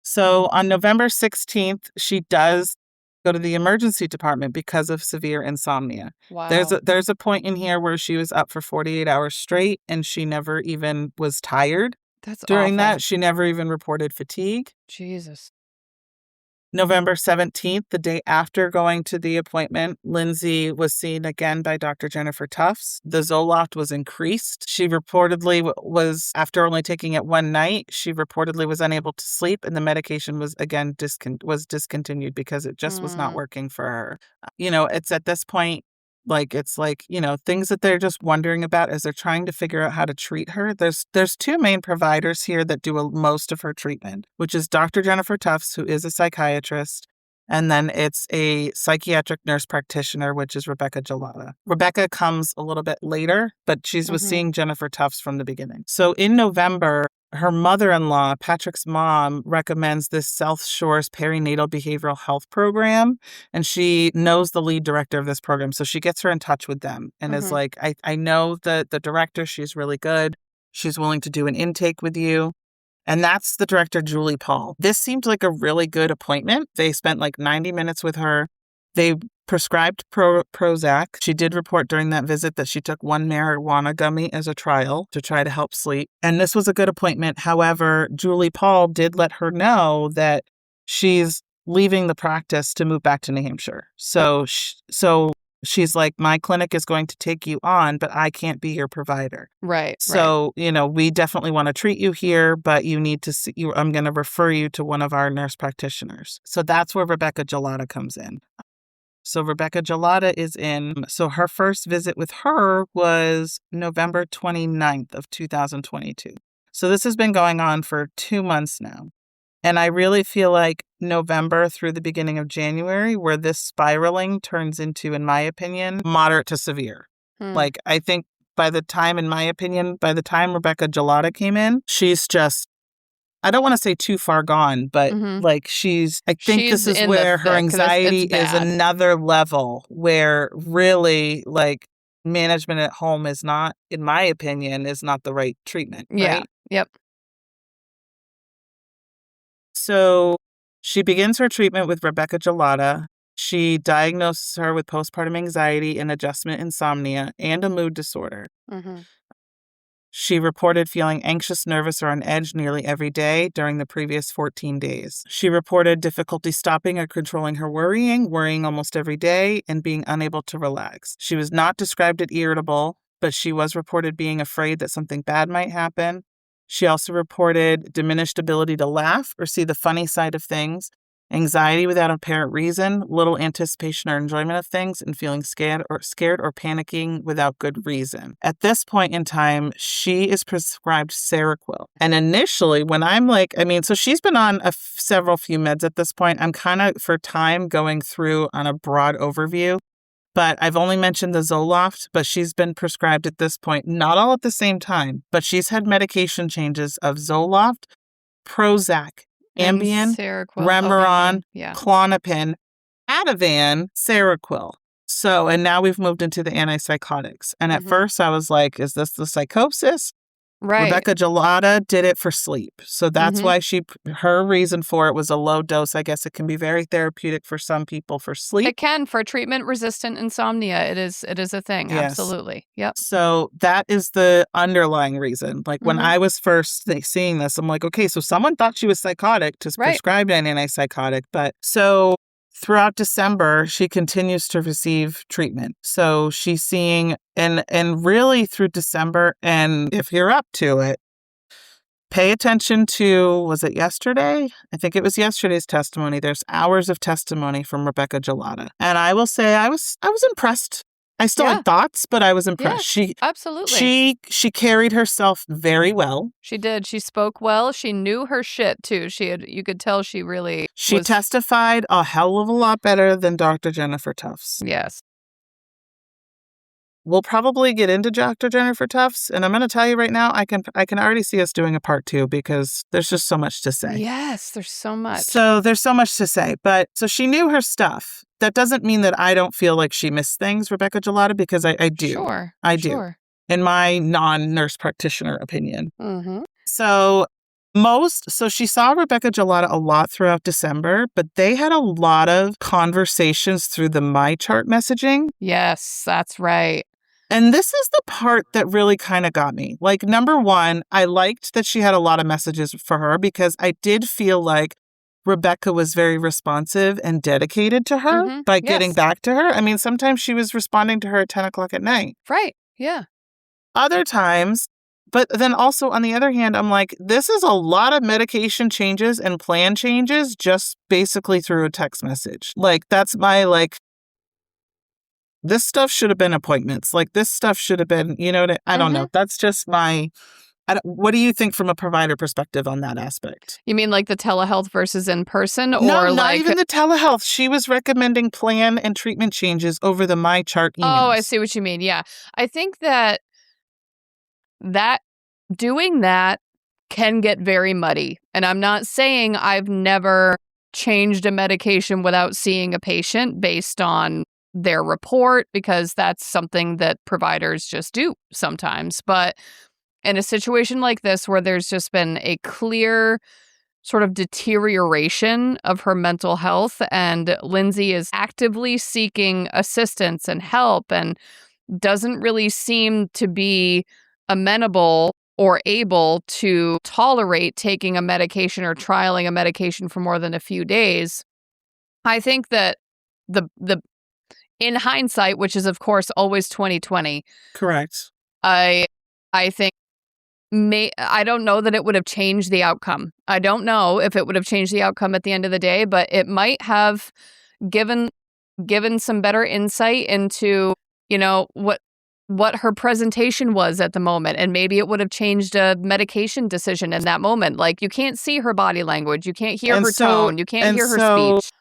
So on November 16th, she does go to the emergency department because of severe insomnia. Wow. There's a point in here where she was up for 48 hours straight and she never even was tired. That's During awful. that, she never even reported fatigue. Jesus. November 17th, the day after going to the appointment, Lindsay was seen again by Dr. Jennifer Tufts. The Zoloft was increased. She reportedly was, after only taking it one night, she reportedly was unable to sleep, and the medication was again discontinued because it just was not working for her. It's at this point, things that they're just wondering about as they're trying to figure out how to treat her. There's 2 main providers here that do most of her treatment, which is Dr. Jennifer Tufts, who is a psychiatrist, and then it's a psychiatric nurse practitioner, which is Rebecca Gelada. Rebecca comes a little bit later, but she was seeing Jennifer Tufts from the beginning. So in November, her mother-in-law, Patrick's mom, recommends this South Shores Perinatal Behavioral Health Program, and she knows the lead director of this program. So she gets her in touch with them and is like, I know the director. She's really good. She's willing to do an intake with you. And that's the director, Julie Paul. This seemed like a really good appointment. They spent 90 minutes with her. They prescribed Prozac. She did report during that visit that she took one marijuana gummy as a trial to try to help sleep. And this was a good appointment. However, Julie Paul did let her know that she's leaving the practice to move back to New Hampshire. So she's like, my clinic is going to take you on, but I can't be your provider. Right. So, we definitely want to treat you here, but you need to see you. I'm going to refer you to one of our nurse practitioners. So that's where Rebecca Gelada comes in. So Rebecca Gelada is in. So her first visit with her was November 29th of 2022. So this has been going on for 2 months now. And I really feel like November through the beginning of January, where this spiraling turns into, in my opinion, moderate to severe. Like, I think by the time Rebecca Gelada came in, she's just, I don't want to say too far gone, but like this is where her anxiety is another level where really like management at home is not, in my opinion, is not the right treatment. Yeah. Right? Yep. So she begins her treatment with Rebecca Gelada. She diagnoses her with postpartum anxiety and adjustment insomnia and a mood disorder. She reported feeling anxious, nervous, or on edge nearly every day during the previous 14 days. She reported difficulty stopping or controlling her worrying almost every day, and being unable to relax. She was not described as irritable, but she was reported being afraid that something bad might happen. She also reported diminished ability to laugh or see the funny side of things, anxiety without apparent reason, little anticipation or enjoyment of things, and feeling scared or panicking without good reason. At this point in time, she is prescribed Seroquel. And initially, when I'm like, so she's been on several few meds at this point. I'm kind of, for time, going through on a broad overview. But I've only mentioned the Zoloft, but she's been prescribed at this point, not all at the same time, but she's had medication changes of Zoloft, Prozac, Ambien, Remeron, Klonopin, Ativan, Seroquel. So, and now we've moved into the antipsychotics. And at first I was like, is this the psychosis? Right. Rebecca Gelada did it for sleep. So that's why her reason for it was a low dose. I guess it can be very therapeutic for some people for sleep. It can, for treatment-resistant insomnia. It is a thing. Yes. Absolutely. Yep. So that is the underlying reason. Like when I was first seeing this, I'm like, okay, so someone thought she was psychotic to prescribe an antipsychotic. But so throughout December, she continues to receive treatment. So she's seeing, and really through December, and if you're up to it, pay attention to, was it yesterday? I think it was yesterday's testimony. There's hours of testimony from Rebecca Gelada. And I will say I was impressed. I still had thoughts, but I was impressed. Yeah, absolutely. She carried herself very well. She did. She spoke well. She knew her shit too. You could tell she really testified a hell of a lot better than Dr. Jennifer Tufts. Yes. We'll probably get into Dr. Jennifer Tufts, and I'm going to tell you right now, I can already see us doing a part 2 because there's just so much to say. Yes, there's so much. So there's so much to say, but so she knew her stuff. That doesn't mean that I don't feel like she missed things, Rebecca Gelada, because I do. Sure. I do. Sure. In my non-nurse practitioner opinion. So she saw Rebecca Gelada a lot throughout December, but they had a lot of conversations through the MyChart messaging. Yes, that's right. And this is the part that really kind of got me. Like, number one, I liked that she had a lot of messages for her because I did feel like Rebecca was very responsive and dedicated to her by getting back to her. I mean, sometimes she was responding to her at 10 o'clock at night. Right. Yeah. Other times, but then also on the other hand, I'm like, this is a lot of medication changes and plan changes just basically through a text message. Like, that's my, like, this stuff should have been appointments. Like, this stuff should have been, I don't know. That's just my... what do you think from a provider perspective on that aspect? You mean like the telehealth versus in person? Or no, not even the telehealth. She was recommending plan and treatment changes over the MyChart emails. Oh, I see what you mean. Yeah. I think that doing that can get very muddy. And I'm not saying I've never changed a medication without seeing a patient based on their report, because that's something that providers just do sometimes. But in a situation like this where there's just been a clear sort of deterioration of her mental health, and Lindsey is actively seeking assistance and help and doesn't really seem to be amenable or able to tolerate taking a medication or trialing a medication for more than a few days. I think that the in hindsight, which is of course always 2020, correct. I think I don't know that it would have changed the outcome. I don't know if it would have changed the outcome at the end of the day, but it might have given some better insight into, what her presentation was at the moment. And maybe it would have changed a medication decision in that moment. Like, you can't see her body language. You can't hear her tone. You can't hear her speech.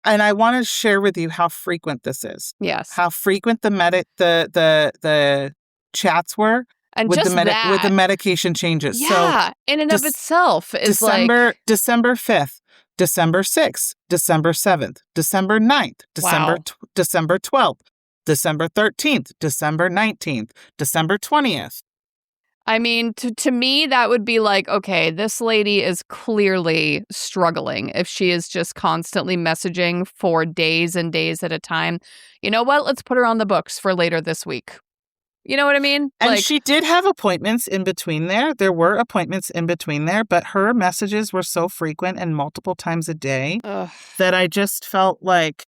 And I want to share with you how frequent this is. Yes. How frequent the chats were. And with just with the medication changes. Yeah, so in and of itself is December 5th, December 6th, December 7th, December 9th, December 12th, December 13th, December 19th, December 20th. I mean, to me, that would be like, okay, this lady is clearly struggling if she is just constantly messaging for days and days at a time. You know what? Let's put her on the books for later this week. You know what I mean? And she did have appointments in between there. There were appointments in between there, but her messages were so frequent and multiple times a day that I just felt like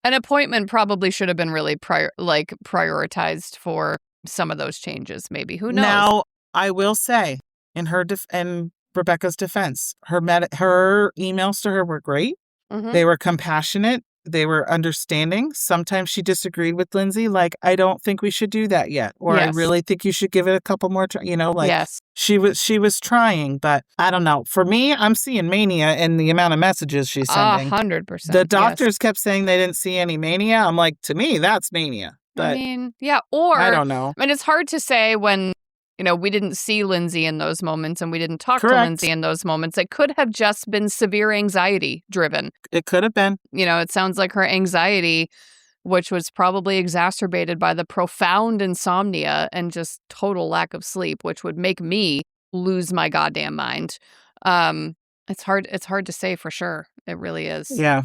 an appointment probably should have been really prioritized for some of those changes. Maybe, who knows? Now, I will say, in Rebecca's defense, her emails to her were great. Mm-hmm. They were compassionate. They were understanding. Sometimes she disagreed with Lindsey, like, I don't think we should do that yet. Or yes. I really think you should give it a couple more yes. she was trying, but I don't know. For me, I'm seeing mania in the amount of messages she's sending. 100%. The doctors kept saying they didn't see any mania. I'm like, to me, that's mania. But I mean, yeah, or I don't know. I mean, it's hard to say when, we didn't see Lindsey in those moments and we didn't talk to Lindsey in those moments. It could have just been severe anxiety driven. It could have been. It sounds like her anxiety, which was probably exacerbated by the profound insomnia and just total lack of sleep, which would make me lose my goddamn mind. It's hard to say for sure. It really is. Yeah.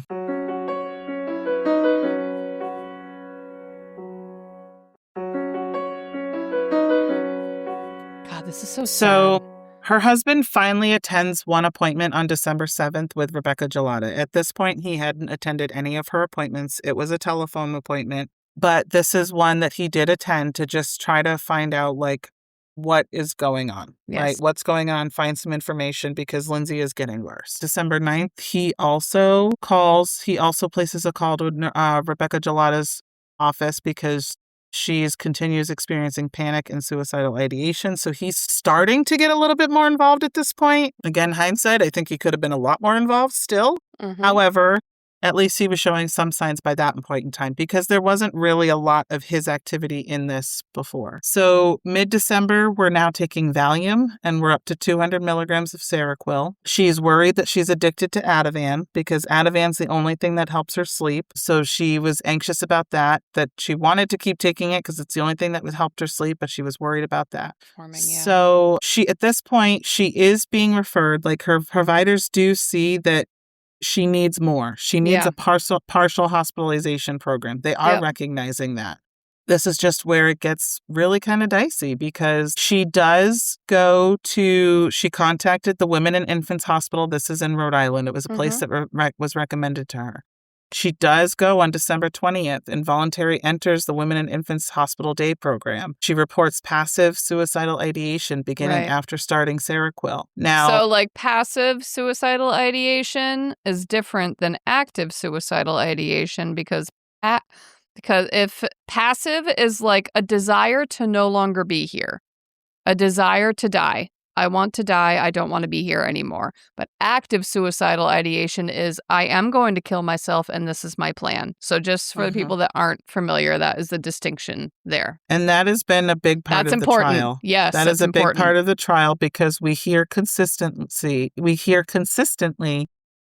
This is so sad. So her husband finally attends one appointment on December 7th with Rebecca Gelada. At this point, he hadn't attended any of her appointments. It was a telephone appointment, but this is one that he did attend to just try to find out, like, what is going on, yes. right? What's going on? Find some information because Lindsey is getting worse. December 9th, he also places a call to Rebecca Gelada's office because she continues experiencing panic and suicidal ideation. So he's starting to get a little bit more involved at this point. Again, hindsight, I think he could have been a lot more involved still. Mm-hmm. However, at least he was showing some signs by that point in time because there wasn't really a lot of his activity in this before. So mid-December, we're now taking Valium and we're up to 200 milligrams of Seroquel. She's worried that she's addicted to Ativan because Ativan's the only thing that helps her sleep. So she was anxious about that she wanted to keep taking it because it's the only thing that would help her sleep, but she was worried about that. So at this point, she is being referred, like her providers do see that she needs more. She needs a partial hospitalization program. They are recognizing that. This is just where it gets really kind of dicey because she contacted the Women and Infants Hospital. This is in Rhode Island. It was a place that was recommended to her. She does go on December 20th and voluntarily enters the Women and Infants Hospital Day Program. She reports passive suicidal ideation beginning after starting Seroquel. Now, so like passive suicidal ideation is different than active suicidal ideation because if passive is like a desire to no longer be here, a desire to die. I want to die. I don't want to be here anymore. But active suicidal ideation is I am going to kill myself and this is my plan. So just for the people that aren't familiar, that is the distinction there. And that has been a big part of the trial. Yes, that is a big part of the trial because we hear consistently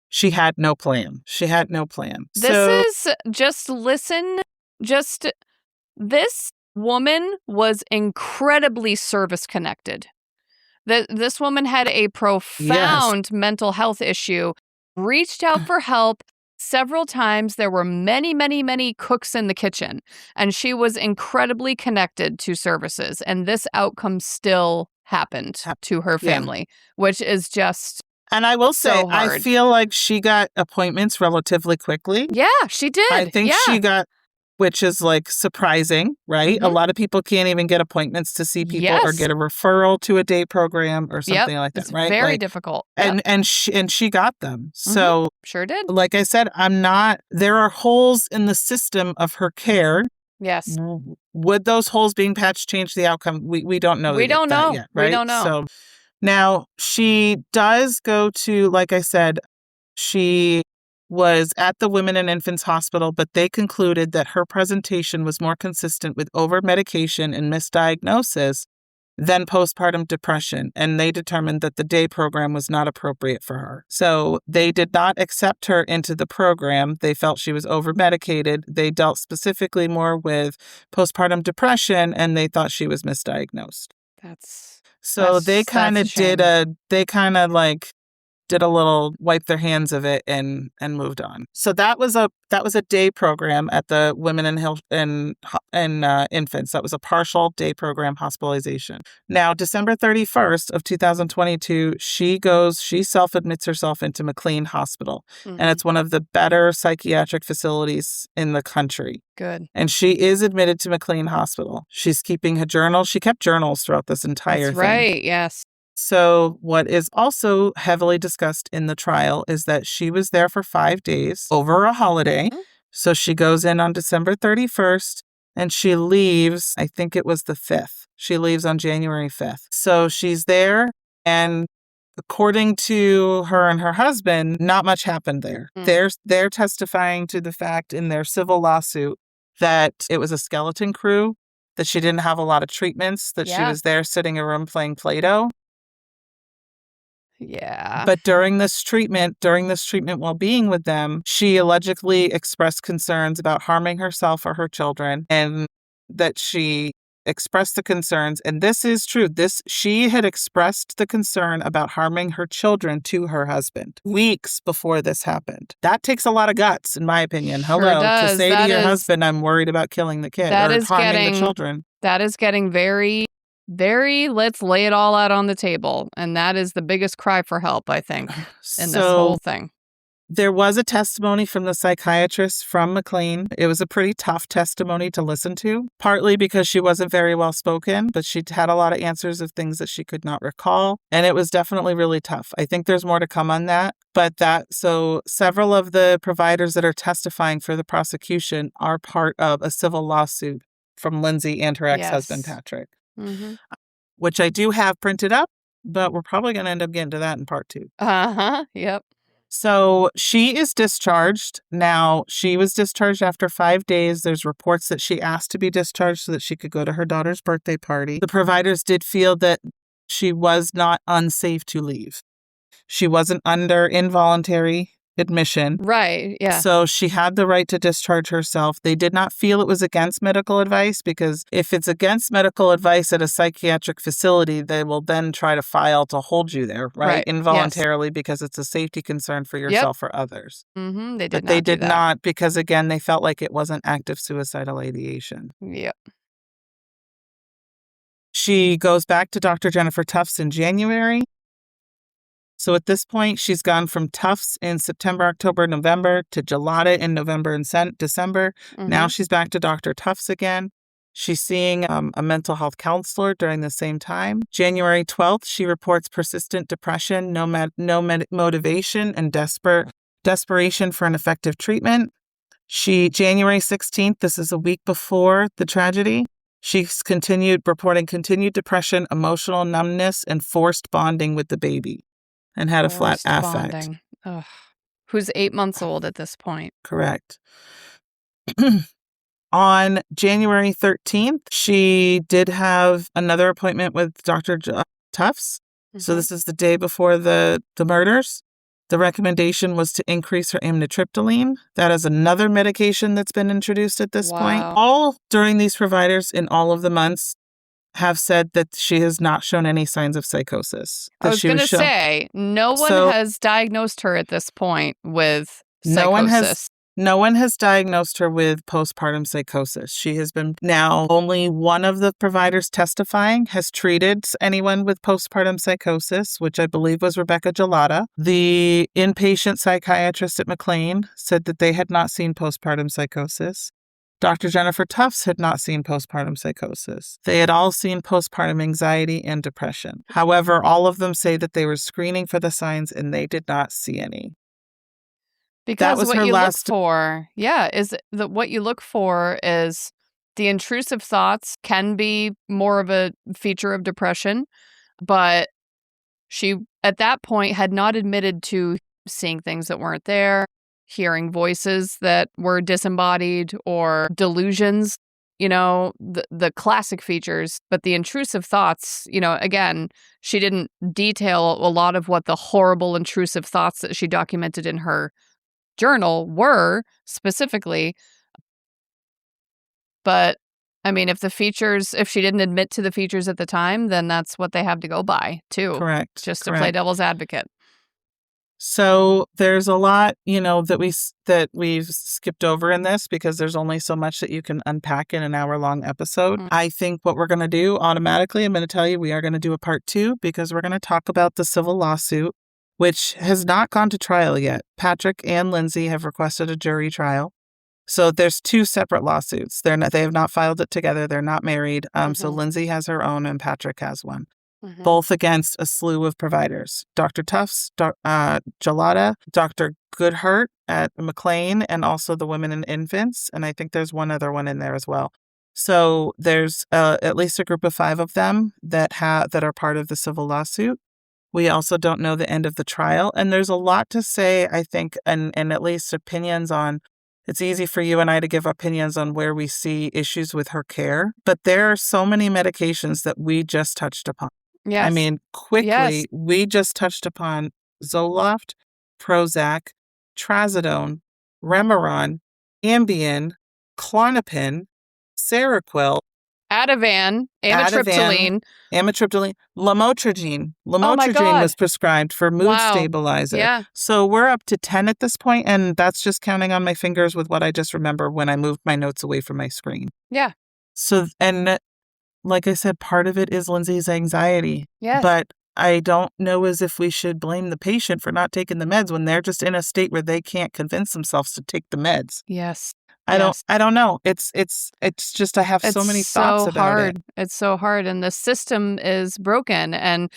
she had no plan. She had no plan. This woman was incredibly service connected. This woman had a profound mental health issue, reached out for help several times. There were many, many, many cooks in the kitchen, and she was incredibly connected to services. And this outcome still happened to her family, which is just And I will say, so hard. I feel like she got appointments relatively quickly. Yeah, she did. I think she got, which is like surprising, right? A lot of people can't even get appointments to see people or get a referral to a day program or something like that, it's right? very difficult. And she got them. So sure did. Like I said, there are holes in the system of her care. Yes. Would those holes being patched change the outcome? We don't know. We don't know. Yet, right? We don't know. So now she does go to, like I said, she was at the Women and Infants Hospital, but they concluded that her presentation was more consistent with over-medication and misdiagnosis than postpartum depression, and they determined that the day program was not appropriate for her. So they did not accept her into the program. They felt she was over-medicated. They dealt specifically more with postpartum depression, and they thought she was misdiagnosed. They kind of did a little wipe their hands of it and moved on. So that was a day program at the Women and Infants. That was a partial day program hospitalization. Now, December 31st of 2022, she self-admits herself into McLean Hospital. And it's one of the better psychiatric facilities in the country. Good. And she is admitted to McLean Hospital. She's keeping her journal. She kept journals throughout this entire thing. That's right, yes. So what is also heavily discussed in the trial is that she was there for 5 days over a holiday. So she goes in on December 31st and she leaves, I think it was the 5th. She leaves on January 5th. So she's there, and according to her and her husband, not much happened there. They're testifying to the fact in their civil lawsuit that it was a skeleton crew, that she didn't have a lot of treatments, that she was there sitting in a room playing Play-Doh. Yeah. But during this treatment while being with them, she allegedly expressed concerns about harming herself or her children, and that she expressed the concerns, and this is true. She had expressed the concern about harming her children to her husband weeks before this happened. That takes a lot of guts, in my opinion. To say to your husband, I'm worried about killing the kid or harming the children. That is getting very, very, let's lay it all out on the table. And that is the biggest cry for help, I think, in this whole thing. There was a testimony from the psychiatrist from McLean. It was a pretty tough testimony to listen to, partly because she wasn't very well spoken, but she had a lot of answers of things that she could not recall. And it was definitely really tough. I think there's more to come on that. So several of the providers that are testifying for the prosecution are part of a civil lawsuit from Lindsey and her ex-husband, Patrick, which I do have printed up, but we're probably going to end up getting to that in part 2. Yep. So she is discharged. Now, she was discharged after 5 days. There's reports that she asked to be discharged so that she could go to her daughter's birthday party. The providers did feel that she was not unsafe to leave. She wasn't under involuntary admission. Right, yeah. So she had the right to discharge herself. They did not feel it was against medical advice, because if it's against medical advice at a psychiatric facility, they will then try to file to hold you there, right? Involuntarily, because it's a safety concern for yourself or others. They did not, because again, they felt like it wasn't active suicidal ideation. Yep. She goes back to Dr. Jennifer Tufts in January. So at this point, she's gone from Tufts in September, October, November to Gelada in November and December. Now she's back to Dr. Tufts again. She's seeing a mental health counselor during the same time. January 12th, she reports persistent depression, no motivation, and desperation for an effective treatment. January 16th, this is a week before the tragedy, she's reporting continued depression, emotional numbness, and forced bonding with the baby, and had a flat affect. Who's 8 months old at this point. Correct. On January 13th, she did have another appointment with Dr. Tufts. So this is the day before the murders. The recommendation was to increase her amitriptyline. That is another medication that's been introduced at this point. All during these providers in all of the months, have said that she has not shown any signs of psychosis. I was going to say, no one has diagnosed her at this point with psychosis. No one has diagnosed her with postpartum psychosis. She has been now only one of the providers testifying has treated anyone with postpartum psychosis, which I believe was Rebecca Gelada. The inpatient psychiatrist at McLean said that they had not seen postpartum psychosis. Dr. Jennifer Tufts had not seen postpartum psychosis. They had all seen postpartum anxiety and depression. However, all of them say that they were screening for the signs and they did not see any. Because what you look for, what you look for is the intrusive thoughts can be more of a feature of depression, but she, at that point, had not admitted to seeing things that weren't there, hearing voices that were disembodied or delusions, the classic features. But the intrusive thoughts, again, she didn't detail a lot of what the horrible intrusive thoughts that she documented in her journal were specifically. But I mean, if she didn't admit to the features at the time, then that's what they have to go by too. Correct. Just to play devil's advocate. So there's a lot, that we've skipped over in this because there's only so much that you can unpack in an hour-long episode. Mm-hmm. I think what we're going to do automatically, I'm going to tell you, we are going to do a part 2 because we're going to talk about the civil lawsuit, which has not gone to trial yet. Patrick and Lindsey have requested a jury trial. So there's 2 separate lawsuits. They have not filed it together. They're not married. So Lindsey has her own and Patrick has one. Mm-hmm. Both against a slew of providers. Dr. Tufts, Gelada, Dr. Goodhart at McLean, and also the Women and Infants. And I think there's one other one in there as well. So there's at least a group of 5 of them that are part of the civil lawsuit. We also don't know the end of the trial. And there's a lot to say, I think, and at least opinions on. It's easy for you and I to give opinions on where we see issues with her care. But there are so many medications that we just touched upon. Yes. I mean, quickly, we just touched upon Zoloft, Prozac, Trazodone, Remeron, Ambien, Klonopin, Seroquel, Ativan, amitriptyline, lamotrigine. Lamotrigine was prescribed for mood stabilizer. Yeah. So we're up to 10 at this point, and that's just counting on my fingers with what I just remember when I moved my notes away from my screen. Yeah. So, and like I said, part of it is Lindsey's anxiety. Yes. But I don't know as if we should blame the patient for not taking the meds when they're just in a state where they can't convince themselves to take the meds. Yes. I don't know. It's just I have so many thoughts about it. It's so hard, and the system is broken. And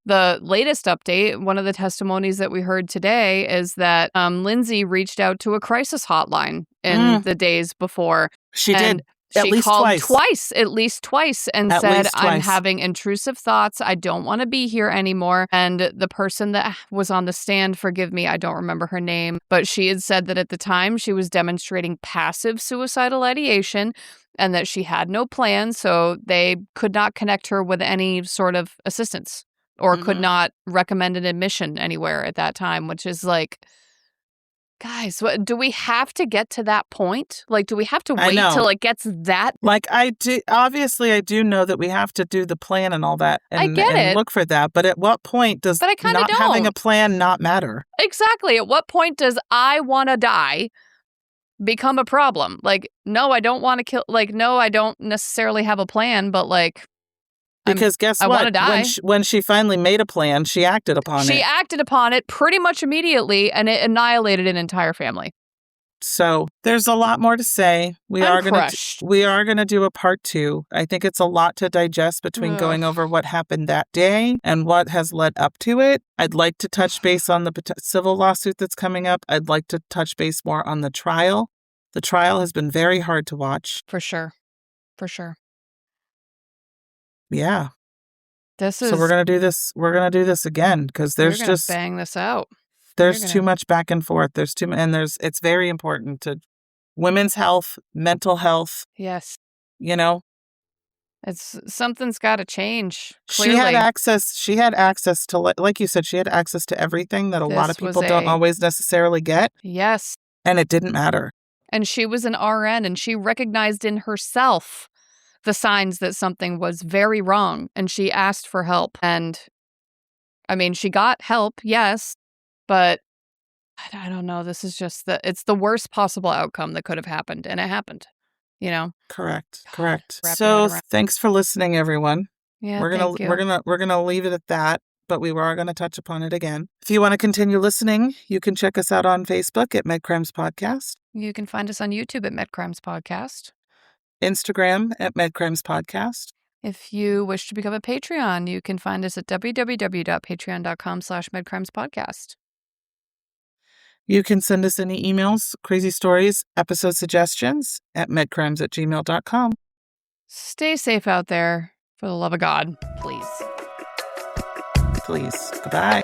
the latest update, one of the testimonies that we heard today, is that Lindsey reached out to a crisis hotline in the days before. She did. She called at least twice, and said, I'm having intrusive thoughts. I don't want to be here anymore. And the person that was on the stand, forgive me, I don't remember her name, but she had said that at the time she was demonstrating passive suicidal ideation and that she had no plan, so they could not connect her with any sort of assistance or could not recommend an admission anywhere at that time, which is like, guys, do we have to get to that point? Like, do we have to wait till it gets that? Like, obviously, I do know that we have to do the plan and all that. And, I get it. Look for that. But at what point does not having a plan not matter? Exactly. At what point does I want to die become a problem? Like, no, I don't want to kill. Like, no, I don't necessarily have a plan, but like, because guess what? I want to die. When she finally made a plan, she acted upon it. She acted upon it pretty much immediately, and it annihilated an entire family. So there's a lot more to say. We are going to do a part 2. I think it's a lot to digest between going over what happened that day and what has led up to it. I'd like to touch base on the civil lawsuit that's coming up. I'd like to touch base more on the trial. The trial has been very hard to watch. For sure. For sure. Yeah. So we're going to do this. We're going to do this again because there's just bang this out. There's too much back and forth. It's very important to women's health, mental health. Yes. It's something's got to change. Clearly. She had access to, like you said, she had access to everything that a lot of people don't always necessarily get. Yes. And it didn't matter. And she was an RN, and she recognized in herself the signs that something was very wrong, and she asked for help. And I mean, she got help, yes, but I don't know. This is just it's the worst possible outcome that could have happened, and it happened, Correct. Wrap your So head around. thanks for listening, everyone. Yeah, We're thank you. gonna leave it at that, but we are gonna touch upon it again. If you want to continue listening, you can check us out on Facebook at Medcrimes Podcast, You can find us on YouTube at Medcrimes Podcast. Instagram at Medcrimes Podcast. If you wish to become a Patreon, you can find us at www.patreon.com/medcrimespodcast. You can send us any emails, crazy stories, episode suggestions at medcrimes@gmail.com. Stay safe out there. For the love of God, please. Please. Goodbye.